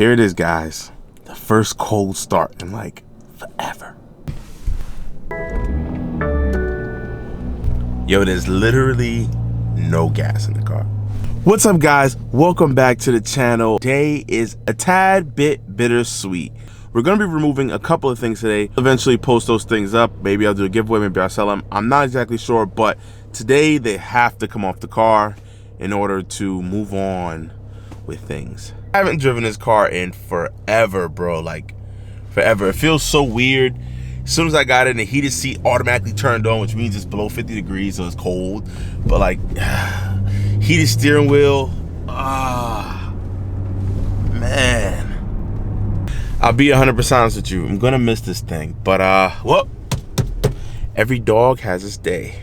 here it is, guys. The first cold start in like forever. Yo, there's literally no gas in the car. What's up, guys? Welcome back to the channel. Today is a tad bit bittersweet. We're gonna be removing a couple of things today. Eventually post those things up. Maybe I'll do a giveaway, maybe I'll sell them. I'm not exactly sure, but today they have to come off the car in order to move on with things. I haven't driven this car in forever, bro, like forever. It feels so weird. As soon as I got in, the heated seat automatically turned on, which means it's below 50 degrees, so it's cold. But like, heated steering wheel, man. I'll be 100% honest with you, I'm gonna miss this thing. But well, every dog has its day.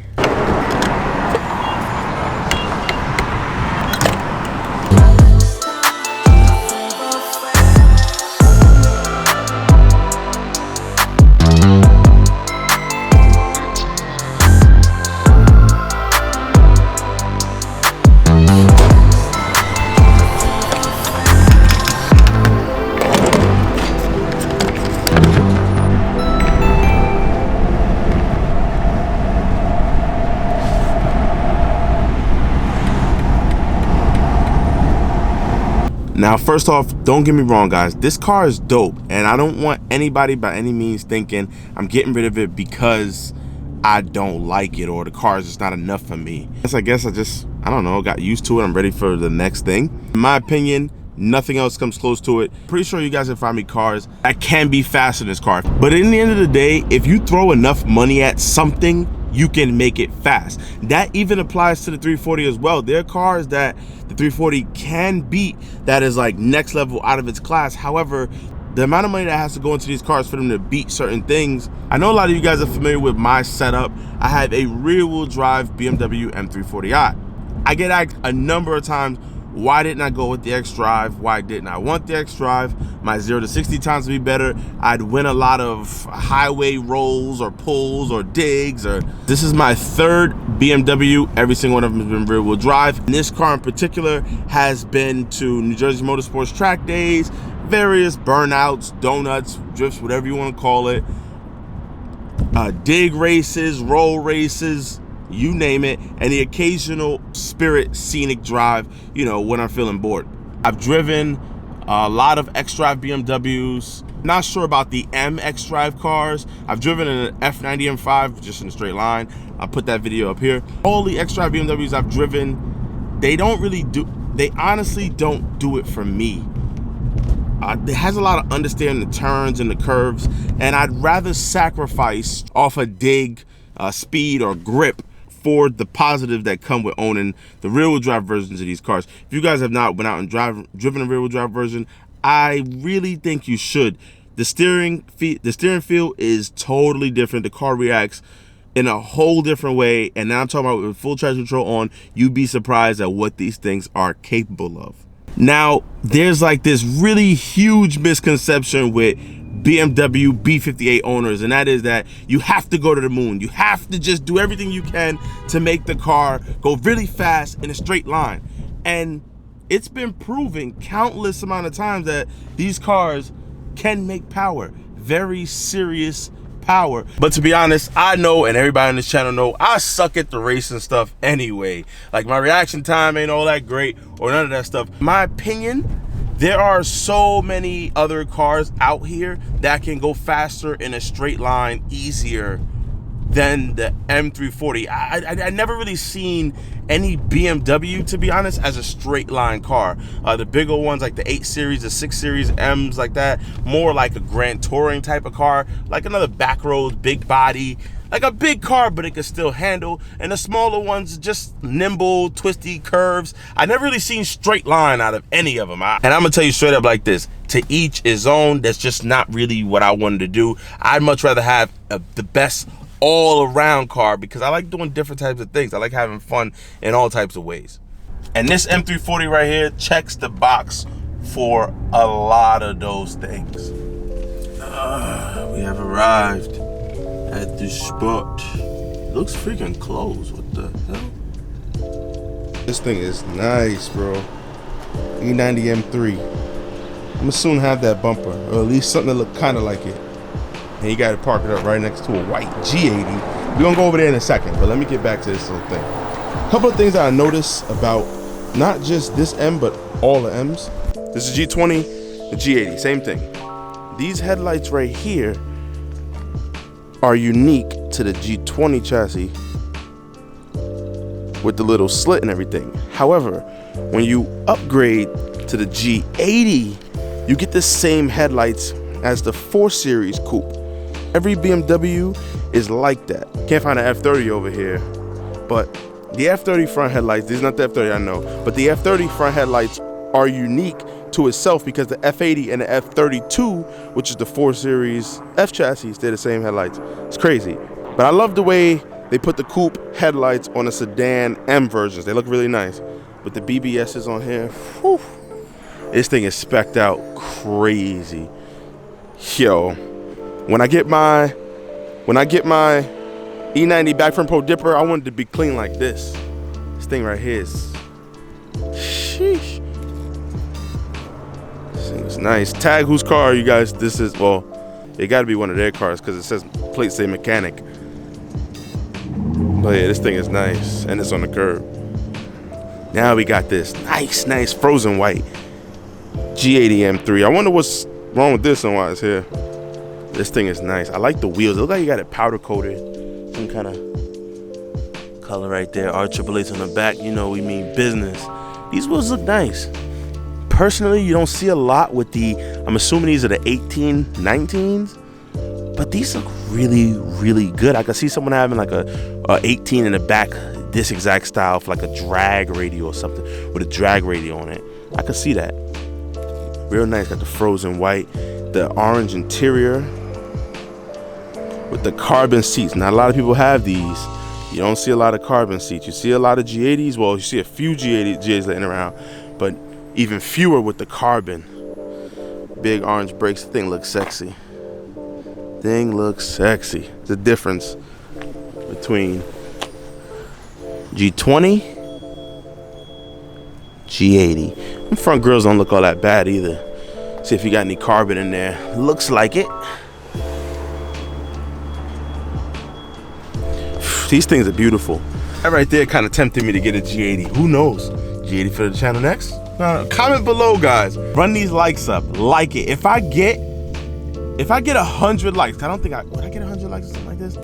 Now, first off, don't get me wrong, guys. This car is dope, and I don't want anybody by any means thinking I'm getting rid of it because I don't like it or the car is just not enough for me. I guess I don't know, got used to it. I'm ready for the next thing. In my opinion, nothing else comes close to it. Pretty sure you guys can find me cars that can be faster than this car. But in the end of the day, if you throw enough money at something, you can make it fast. That even applies to the 340 as well. There are cars that the 340 can beat that is like next level out of its class. However, the amount of money that has to go into these cars for them to beat certain things. I know a lot of you guys are familiar with my setup. I have a rear-wheel drive BMW M340i. I get asked a number of times, why didn't I go with the X-Drive? Why didn't I want the X-Drive? My 0 to 60 times would be better. I'd win a lot of highway rolls or pulls or digs. This is my third BMW. Every single one of them has been rear-wheel drive. And this car in particular has been to New Jersey Motorsports track days, various burnouts, donuts, drifts, whatever you want to call it, dig races, roll races, you name it, and the occasional Spirit scenic drive, you know, when I'm feeling bored. I've driven a lot of X-Drive BMWs. Not sure about the M X-Drive cars. I've driven an F90 M5 just in a straight line. I'll put that video up here. All the X-Drive BMWs I've driven, they honestly don't do it for me. It has a lot of understanding the turns and the curves, and I'd rather sacrifice off a dig, speed, or grip for the positive that come with owning the rear-wheel drive versions of these cars. If you guys have not went out and driven a rear-wheel drive version, I really think you should. The steering feel is totally different. The car reacts in a whole different way, and now I'm talking about with full traction control on. You'd be surprised at what these things are capable of. Now, there's like this really huge misconception with BMW B58 owners, and that is that you have to go to the moon. You have to just do everything you can to make the car go really fast in a straight line. And it's been proven countless amount of times that these cars can make power, very serious power. But to be honest, I know, and everybody on this channel know, I suck at the racing stuff anyway. Like, my reaction time ain't all that great or none of that stuff. In my opinion, there are so many other cars out here that can go faster in a straight line easier than the M340. I never really seen any BMW, to be honest, as a straight line car. The bigger ones like the 8 Series, the 6 Series M's, like that, more like a Grand Touring type of car, like another back road, big body, like a big car, but it can still handle. And the smaller ones, just nimble, twisty curves. I never really seen straight line out of any of them. And I'm gonna tell you straight up like this, to each his own. That's just not really what I wanted to do. I'd much rather have the best all-around car, because I like doing different types of things. I like having fun in all types of ways. And this M340 right here checks the box for a lot of those things. We have arrived at the spot. Looks freaking close. What the hell? This thing is nice, bro. E90 M3. I'm gonna soon have that bumper, or at least something that look kind of like it. And you gotta park it up right next to a white G80. We're gonna go over there in a second, but let me get back to this little thing. A couple of things that I noticed about not just this M, but all the M's. This is G20, the G80, same thing. These headlights right here are unique to the G20 chassis with the little slit and everything. However, when you upgrade to the G80, you get the same headlights as the 4 Series coupe. Every BMW is like that. Can't find an F30 over here, but the F30 front headlights, these are not the F30 I know, but the F30 front headlights are unique to itself because the F80 and the F32, which is the 4 Series F chassis, they're the same headlights. It's crazy. But I love the way they put the coupe headlights on the sedan M versions. They look really nice. With the BBSs on here, whew, this thing is specced out crazy. Yo, when I get my E90 back from Pro Dipper, I want it to be clean like this. This thing right here is, sheesh. This thing is nice. Tag whose car, you guys? This is, well, it got to be one of their cars because it says plate say mechanic. But yeah, this thing is nice, and it's on the curb. Now we got this nice frozen white G80 M3. I wonder what's wrong with this and why it's here. This thing is nice. I like the wheels. It looks like you got it powder coated. Some kind of color right there. R888 on the back. You know we mean business. These wheels look nice. Personally, you don't see a lot with the, I'm assuming these are the 18, 19s. But these look really good. I could see someone having like a 18 in the back, this exact style for like a drag radio or something with a drag radio on it. I could see that. Real nice. Got the frozen white, the orange interior with the carbon seats. Not a lot of people have these. You don't see a lot of carbon seats. You see a lot of G80s. Well, you see a few G80s laying around, but even fewer with the carbon. Big orange brakes. The thing looks sexy. Thing looks sexy. The difference between G20, G80. The front grills don't look all that bad either. See if you got any carbon in there. Looks like it. These things are beautiful. That right there kind of tempted me to get a G80. Who knows? G80 for the channel next? Comment below, guys. Run these likes up. Like it. If I get 100 likes, I don't think would I get 100 likes or something like this?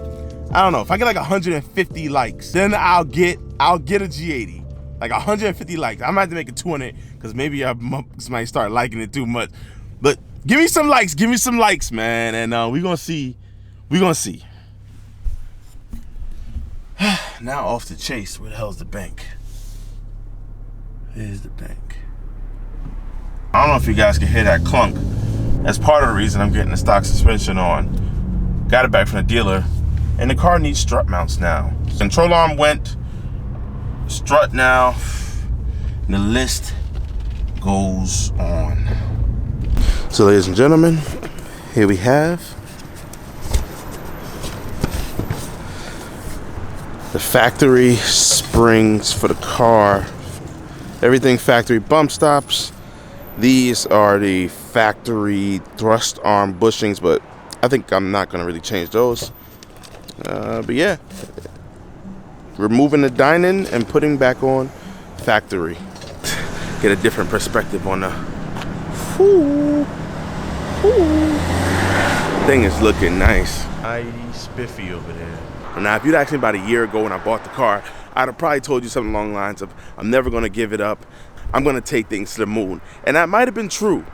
I don't know. If I get like 150 likes, then I'll get a G80. Like 150 likes. I might have to make it 200 because maybe somebody start liking it too much. But give me some likes. Give me some likes, man. And we're gonna see. We're gonna see. Now off to Chase. Where the hell's the bank? Here's the bank. I don't know if you guys can hear that clunk. That's part of the reason I'm getting the stock suspension on. Got it back from the dealer. And the car needs strut mounts now. Control arm went. Strut now. And the list goes on. So ladies and gentlemen, here we have the factory springs for the car. Everything factory bump stops. These are the factory thrust arm bushings, but I think I'm not gonna really change those. But yeah, removing the dining and putting back on factory. Get a different perspective on the thing is looking nice. Mighty spiffy over there. Now, if you'd asked me about a year ago when I bought the car, I'd have probably told you something along the lines of, I'm never gonna give it up. I'm gonna take things to the moon. And that might have been true,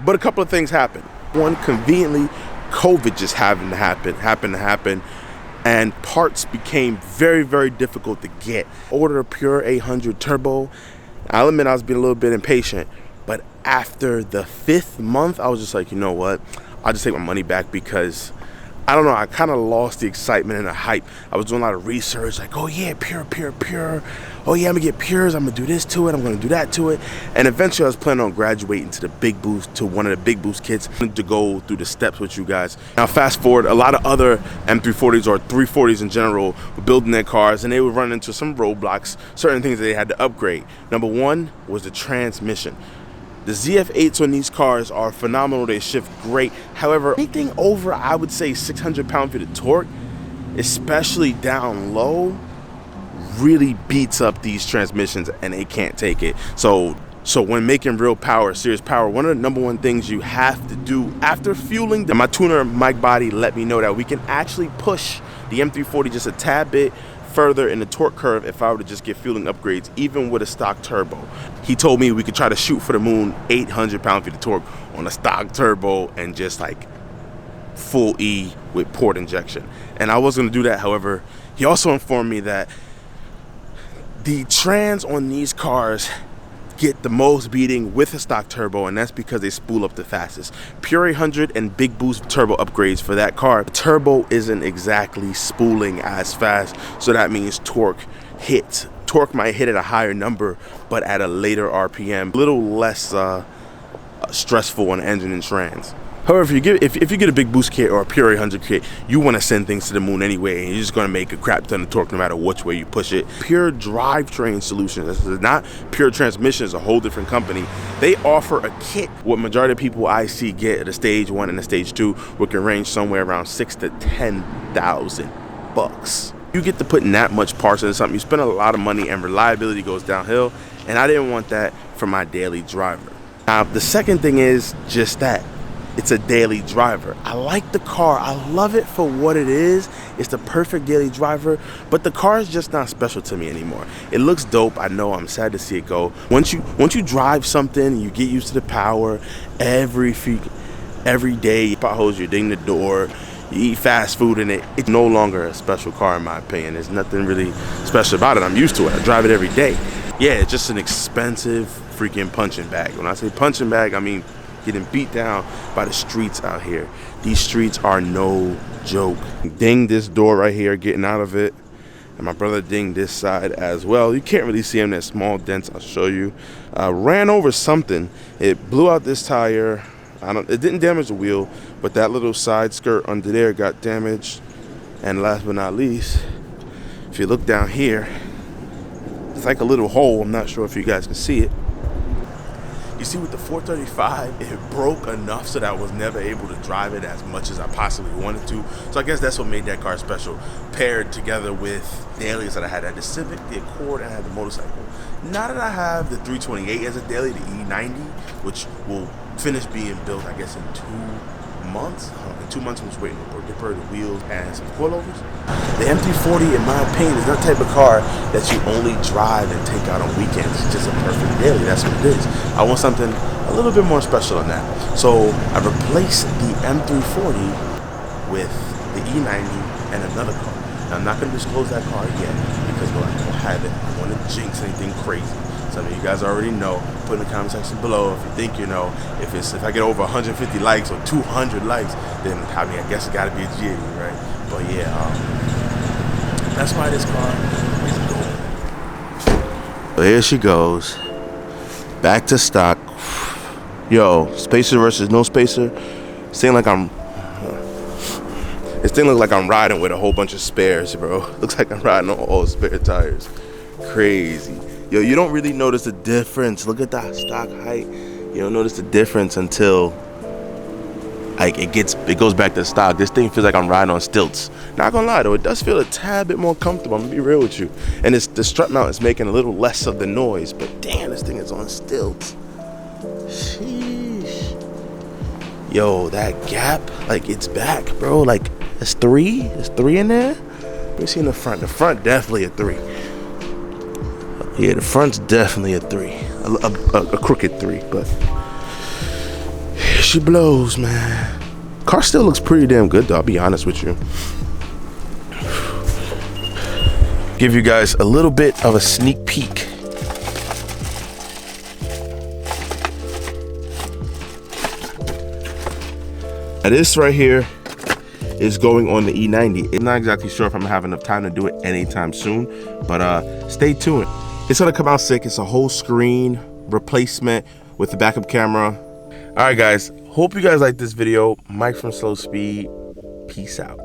but a couple of things happened. One, conveniently, COVID just happened to happen, and parts became very difficult to get. Ordered a pure 800 turbo. I'll admit I was being a little bit impatient, but after the 5th month, I was just like, you know what? I'll just take my money back because I don't know, I kind of lost the excitement and the hype. I was doing a lot of research, like, oh yeah, pure. Oh yeah, I'm gonna get pures, I'm gonna do this to it, I'm gonna do that to it. And eventually I was planning on graduating to the big boost, to one of the big boost kits, to go through the steps with you guys. Now fast forward, a lot of other M340s or 340s in general were building their cars and they would run into some roadblocks, certain things that they had to upgrade. Number one was the transmission. The ZF8s on these cars are phenomenal. They shift great. However, anything over, I would say 600 pound-feet of torque, especially down low, really beats up these transmissions and they can't take it. So when making real power, serious power, one of the #1 things you have to do after fueling, my tuner Mike Body let me know that we can actually push the M340 just a tad bit further in the torque curve if I were to just get fueling upgrades, even with a stock turbo. He told me we could try to shoot for the moon 800 pound-feet of torque on a stock turbo and just like full E with port injection. And I was gonna do that. However, he also informed me that the trans on these cars get the most beating with a stock turbo, and that's because they spool up the fastest. Pure 800 and big boost turbo upgrades for that car, the turbo isn't exactly spooling as fast, so that means torque might hit at a higher number but at a later RPM, a little less stressful on engine and trans. However, if you get a big boost kit or a pure 800 kit, you want to send things to the moon anyway, and you're just going to make a crap ton of torque no matter which way you push it. Pure drivetrain solutions, this is not Pure Transmission, is a whole different company. They offer a kit, what majority of people I see get at a stage 1 and a stage 2, which can range somewhere around $6,000 to $10,000. You get to put that much parts into something, you spend a lot of money and reliability goes downhill, and I didn't want that for my daily driver. Now, the second thing is just that. It's a daily driver. I like the car. I love it for what it is. It's the perfect daily driver, but the car is just not special to me anymore. It looks dope. I know. I'm sad to see it go. Once you drive something, you get used to the power. Every day, potholes, you ding the door, you eat fast food in it. It's no longer a special car in my opinion. There's nothing really special about it. I'm used to it. I drive it every day. Yeah, it's just an expensive freaking punching bag. When I say punching bag, I mean getting beat down by the streets out here. These streets are no joke. Ding this door right here, getting out of it. And my brother dinged this side as well. You can't really see them, that small dents, I'll show you. Ran over something. It blew out this tire. It didn't damage the wheel, but that little side skirt under there got damaged. And last but not least, if you look down here, it's like a little hole. I'm not sure if you guys can see it. You see, with the 435, it broke enough so that I was never able to drive it as much as I possibly wanted to. So I guess that's what made that car special, paired together with dailies that I had. I had the Civic, the Accord, and I had the motorcycle. Now that I have the 328 as a daily, the E90, which will finish being built, I guess, in 2 months. In 2 months, I'm just waiting to repair the wheels and some coilovers. The M340, in my opinion, is that type of car that you only drive and take out on weekends. It's just a perfect daily. That's what it is. I want something a little bit more special than that. So I replaced the M340 with the E90 and another car. Now, I'm not going to disclose that car yet because I don't have it. I don't want to jinx anything crazy. Some of you guys already know. Put in the comment section below if you think you know. If I get over 150 likes or 200 likes, then I mean, I guess it got to be a G80, right? But yeah, that's why this car is gold. So here she goes, back to stock. Yo, spacer versus no spacer. This thing looks like I'm riding with a whole bunch of spares, bro. Looks like I'm riding on all spare tires. Crazy. Yo, you don't really notice the difference. Look at that stock height. You don't notice the difference until like it goes back to stock. This thing feels like I'm riding on stilts. Not gonna lie though, it does feel a tad bit more comfortable. I'm gonna be real with you. And the strut mount is making a little less of the noise, but damn, this thing is on stilts. Sheesh. Yo, that gap, like it's back, bro. Like it's 3. It's 3 in there. Let me see in the front. The front definitely a 3. Yeah, the front's definitely a 3, a crooked 3, but she blows, man. Car still looks pretty damn good though, I'll be honest with you. Give you guys a little bit of a sneak peek. Now this right here is going on the E90. I'm not exactly sure if I'm gonna have enough time to do it anytime soon, but stay tuned. It's gonna come out sick. It's a whole screen replacement with the backup camera. All right, guys. Hope you guys like this video. Mike from Slow Speed. Peace out.